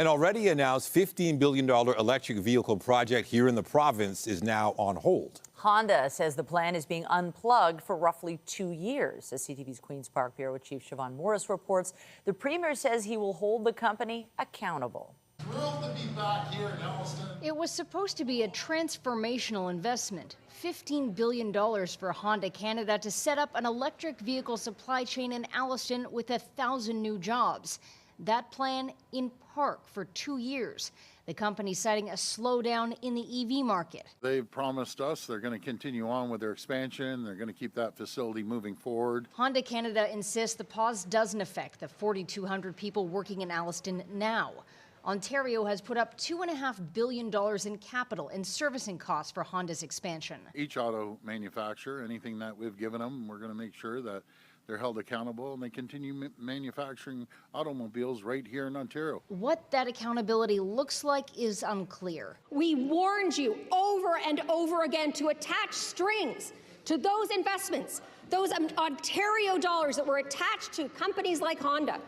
An already announced $15 billion electric vehicle project here in the province is now on hold. Honda says the plan is being unplugged for roughly 2 years. As CTV's Queen's Park Bureau Chief Siobhan Morris reports, the Premier says he will hold the company accountable. Thrilled to be back here in Alliston. It was supposed to be a transformational investment, $15 billion for Honda Canada to set up an electric vehicle supply chain in Alliston with 1,000 new jobs. That plan in park for 2 years. The company citing a slowdown in the EV market. They've promised us they're going to continue on with their expansion. They're going to keep that facility moving forward. Honda Canada insists the pause doesn't affect the 4,200 people working in Alliston now. Ontario has put up $2.5 billion in capital and servicing costs for Honda's expansion. Each auto manufacturer, anything that we've given them, we're going to make sure that they're held accountable and they continue manufacturing automobiles right here in Ontario. What that accountability looks like is unclear. We warned you over and over again to attach strings to those investments, those Ontario dollars that were attached to companies like Honda,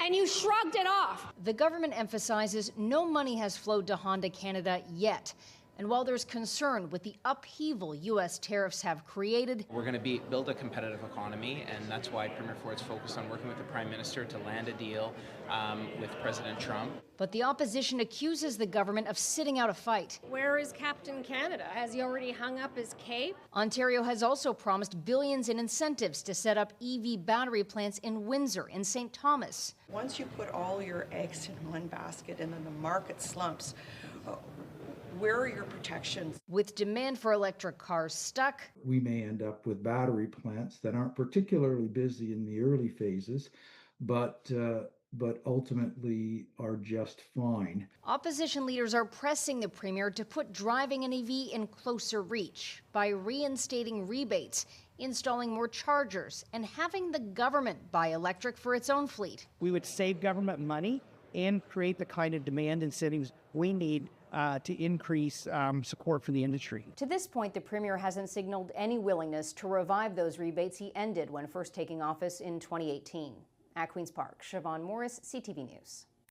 and you shrugged it off. The government emphasizes no money has flowed to Honda Canada yet. And while there's concern with the upheaval U.S. tariffs have created, we're going to build a competitive economy, and that's why Premier Ford's focused on working with the Prime Minister to land a deal with President Trump. But the opposition accuses the government of sitting out a fight. Where is Captain Canada? Has he already hung up his cape? Ontario has also promised billions in incentives to set up EV battery plants in Windsor and St. Thomas. Once you put all your eggs in one basket and then the market slumps, where are your protections? With demand for electric cars stuck, we may end up with battery plants that aren't particularly busy in the early phases, but ultimately are just fine. Opposition leaders are pressing the Premier to put driving an EV in closer reach by reinstating rebates, installing more chargers, and having the government buy electric for its own fleet. We would save government money and create the kind of demand incentives we need to increase support for the industry. To this point, the Premier hasn't signaled any willingness to revive those rebates he ended when first taking office in 2018. At Queen's Park, Siobhan Morris, CTV News.